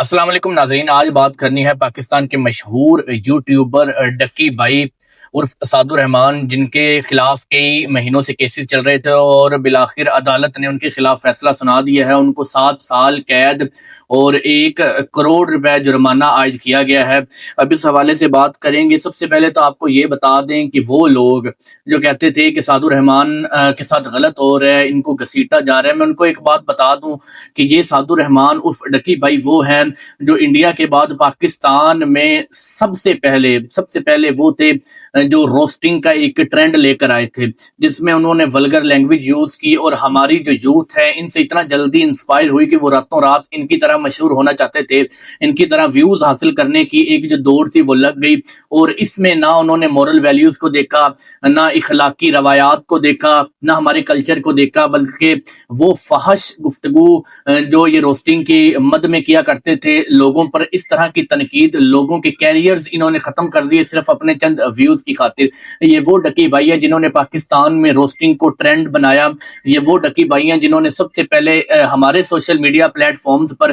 السلام علیکم ناظرین، آج بات کرنی ہے پاکستان کے مشہور یوٹیوبر ڈکی بھائی عرف اساد الرحمان، جن کے خلاف کئی مہینوں سے کیسز چل رہے تھے اور بالآخر عدالت نے ان کے خلاف فیصلہ سنا دیا ہے۔ ان کو 7 سال قید اور 1 کروڑ روپے جرمانہ عائد کیا گیا ہے۔ اب اس حوالے سے بات کریں گے۔ سب سے پہلے تو آپ کو یہ بتا دیں کہ وہ لوگ جو کہتے تھے کہ اساد الرحمان کے ساتھ غلط ہو رہا ہے، ان کو گھسیٹا جا رہا ہے، میں ان کو ایک بات بتا دوں کہ یہ اساد الرحمان عرف ڈکی بھائی وہ ہیں جو انڈیا کے بعد پاکستان میں سب سے پہلے وہ تھے جو روسٹنگ کا ایک ٹرینڈ لے کر آئے تھے، جس میں انہوں نے ولگر لینگویج یوز کی، اور ہماری جو یوتھ ہے ان سے اتنا جلدی انسپائر ہوئی کہ وہ راتوں رات ان کی طرح مشہور ہونا چاہتے تھے، ان کی طرح ویوز حاصل کرنے کی ایک جو دوڑ تھی وہ لگ گئی۔ اور اس میں نہ انہوں نے مورل ویلیوز کو دیکھا، نہ اخلاقی روایات کو دیکھا، نہ ہمارے کلچر کو دیکھا، بلکہ وہ فحش گفتگو جو یہ روسٹنگ کی مد میں کیا کرتے تھے، لوگوں پر اس طرح کی تنقید، لوگوں کے کیریئرز انہوں نے ختم کر دیے صرف اپنے چند ویوز کی خاطر۔ یہ وہ ڈکی بھائی ہیں جنہوں نے پاکستان میں روسٹنگ کو ٹرینڈ بنایا۔ یہ وہ ڈکی بھائی ہیں جنہوں نے سب سے پہلے ہمارے سوشل میڈیا پلیٹ فارمز پر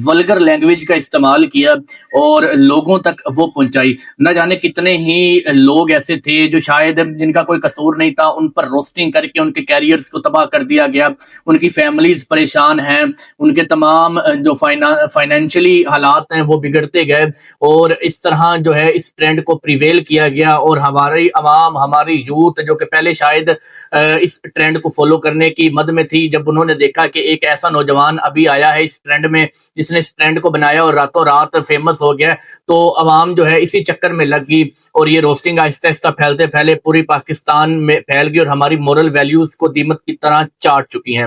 ولگر لینگویج کا استعمال کیا اور لوگوں تک وہ پہنچائی۔ نہ جانے کتنے ہی لوگ ایسے تھے جو شاید جن کا کوئی قصور نہیں تھا، ان پر روسٹنگ کر کے ان کے کیریئرز کو تباہ کر دیا گیا، ان کی فیملیز پریشان ہیں، ان کے تمام جو فائنینشلی حالات ہیں وہ بگڑتے گئے، اور اس طرح جو ہے اس ٹرینڈ کو پریویل کیا گیا، اور ہماری عوام، ہماری یوتھ جو کہ پہلے شاید اس ٹرینڈ کو فالو کرنے کی مد میں تھی، جب انہوں نے دیکھا کہ ایک ایسا نوجوان ابھی آیا ہے اس ٹرینڈ میں جس نے اس ٹرینڈ کو بنایا اور راتوں رات فیمس ہو گیا، تو عوام جو ہے اسی چکر میں لگ گئی، اور یہ روسٹنگ آہستہ آہستہ پھیلتے پھیلے پوری پاکستان میں پھیل گئی اور ہماری مورل ویلیوز کو دیمت کی طرح چاٹ چکی ہیں۔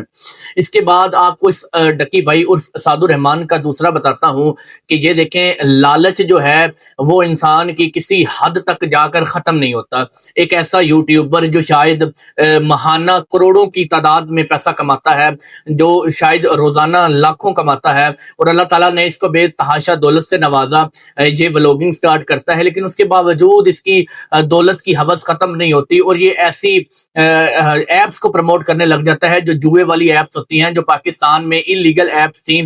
اس کے بعد آپ کو اس ڈکی بھائی عرف اساد الرحمان کا دوسرا بتاتا ہوں کہ یہ دیکھیں، لالچ جو ہے وہ انسان کی کسی حد تک جا کر ختم نہیں ہوتا۔ ایک ایسا یوٹیوبر جو شاید ماہانہ کروڑوں کی تعداد میں پیسہ کماتا ہے، جو شاید روزانہ لاکھوں کماتا ہے، اور اللہ تعالیٰ نے اس کو بے تحاشا دولت سے نوازا، یہ ولاگنگ سٹارٹ کرتا ہے، لیکن اس کے باوجود اس کی دولت کی ہوس ختم نہیں ہوتی، اور یہ ایسی ایپس کو پروموٹ کرنے لگ جاتا ہے جو جوئے والی ایپس ہوتی ہیں، جو پاکستان میں انلیگل ایپس تھیں۔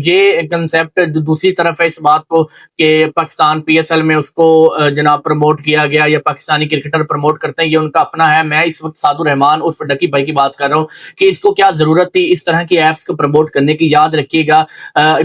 یہ کنسیپٹ دوسری طرف ہے اس بات کو کہ پاکستان پی ایس ایل میں اس کو جناب پروموٹ کیا گیا، یا پاکستانی کرکٹر پروموٹ کرتے ہیں، یہ ان کا اپنا ہے۔ میں اس وقت اساد الرحمان عرف ڈکی بھائی کی بات کر رہا ہوں کہ اس کو کیا ضرورت تھی اس طرح کی ایپس کو پروموٹ کرنے کی۔ یاد رکھیے گا،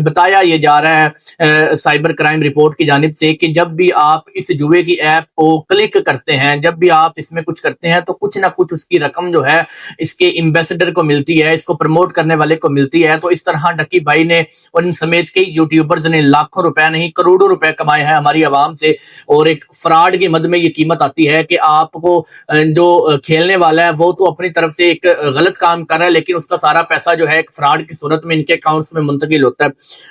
بتایا یہ جا رہا ہے سائبر کرائم رپورٹ کی جانب سے کہ جب بھی آپ اس جوئے کی ایپ کو کلک کرتے ہیں، جب بھی آپ اس میں کچھ کرتے ہیں، تو کچھ نہ کچھ اس کی رقم جو ہے اس کے ایمبیسڈر کو ملتی ہے، اس کو پروموٹ کرنے والے کو ملتی ہے۔ تو اس طرح ڈکی بھائی نے اور ان سمیت کئی یوٹیوبرز نے لاکھوں روپے نہیں کروڑوں روپے کمائے ہیں ہماری عوام سے، اور ایک فراڈ کی مد میں یہ قیمت آتی ہے کہ آپ کو جو کھیلنے والا ہے وہ تو اپنی طرف سے ایک غلط کام کر رہا ہے، لیکن اس کا سارا پیسہ جو ہے ایک فراڈ کی صورت میں ان کے اکاؤنٹس میں منتقل ہوتا ہے۔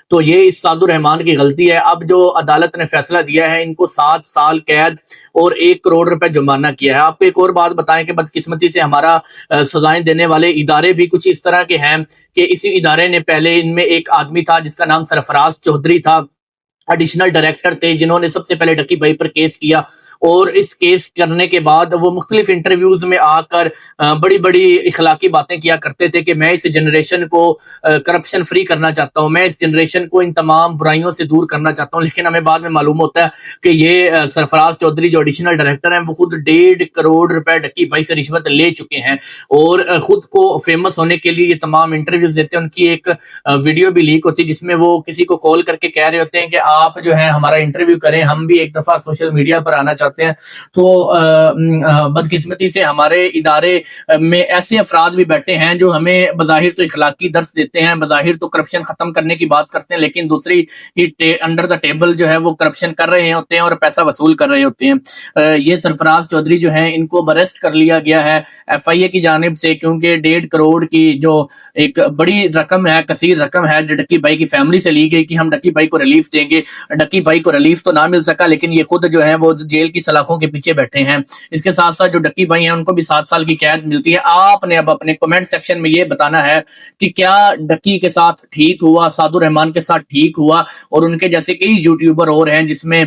تو یہ اساد الرحمان کی غلطی ہے۔ اب جو عدالت نے فیصلہ دیا ہے، ان کو 7 سال قید اور 1 کروڑ روپے جرمانہ کیا ہے۔ آپ کو ایک اور بات بتائیں کہ بدقسمتی سے ہمارا سزائیں دینے والے ادارے بھی کچھ اس طرح کے ہیں کہ اسی ادارے نے پہلے، ان میں ایک آدمی تھا جس کا نام سرفراز چودھری تھا، ایڈیشنل ڈائریکٹر تھے، جنہوں نے سب سے پہلے ڈکی بھائی پر کیس کیا، اور اس کیس کرنے کے بعد وہ مختلف انٹرویوز میں آ کر بڑی بڑی اخلاقی باتیں کیا کرتے تھے کہ میں اس جنریشن کو کرپشن فری کرنا چاہتا ہوں، میں اس جنریشن کو ان تمام برائیوں سے دور کرنا چاہتا ہوں، لیکن ہمیں بعد میں معلوم ہوتا ہے کہ یہ سرفراز چودھری جو ایڈیشنل ڈائریکٹر ہیں وہ خود 1.5 کروڑ روپے ڈکی بھائی سے رشوت لے چکے ہیں، اور خود کو فیمس ہونے کے لیے یہ تمام انٹرویوز دیتے ہیں۔ ان کی ایک ویڈیو بھی لیک ہوتی ہے جس میں وہ کسی کو کال کر کے کہہ رہے ہوتے ہیں کہ آپ جو ہے ہمارا انٹرویو کریں، ہم بھی ایک دفعہ سوشل میڈیا پر آنا چاہتے ہیں۔ تو بدقسمتی سے ہمارے ادارے میں ایسے افراد بھی بیٹھے ہیں جو ہمیں بظاہر تو اخلاقی درس دیتے ہیں، بظاہر تو کرپشن ختم کرنے کی بات کرتے ہیں، لیکن دوسری ہی انڈر دا ٹیبل جو ہے وہ کرپشن کر رہے ہوتے ہیں اور پیسہ وصول کر رہے ہوتے ہیں۔ یہ سرفراز چودھری جو ہیں ان کو اریسٹ کر لیا گیا ہے ایف آئی اے کی جانب سے، کیونکہ 1.5 کروڑ کی جو ایک بڑی رقم ہے، کثیر رقم ہے، ڈکی بھائی کی فیملی سے لی گئی کہ ہم ڈکی بھائی کو ریلیف دیں گے۔ ڈکی بھائی کو ریلیف تو نہ مل سکا، لیکن یہ خود جو ہے وہ جیل کی کی سلاخوں کے پیچھے بیٹھے ہیں. اس کے ساتھ ساتھ جو ڈکی بھائی ہیں ان کو بھی 7 سال کی قید ملتی ہے. آپ نے اب اپنے کمنٹ سیکشن میں یہ بتانا ہے کہ کیا ڈکی کے ساتھ ٹھیک ہوا, سعد الرحمان کے ساتھ ٹھیک ہوا, اور ان کے جیسے کئی یوٹیوبر اور ہیں جس میں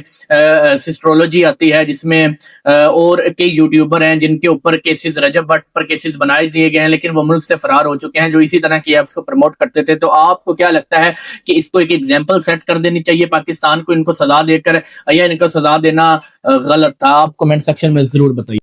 سسٹرولوجی آتی ہے, جس میں اور کئی یوٹیوبر ہیں جن کے اوپر کیسز, رجب بٹ پر کیسز بنائے دیے گئے ہیں لیکن وہ ملک سے فرار ہو چکے ہیں, جو اسی طرح کی ایپس کو پروموٹ کرتے تھے. تو آپ کو کیا لگتا ہے کہ اس کو ایک ایگزامپل سیٹ کر دینی چاہیے پاکستان کو, ان کو سزا دے کر, یا ان کو سزا دینا غلط تھا؟ آپ کمنٹ سیکشن میں ضرور بتائیے.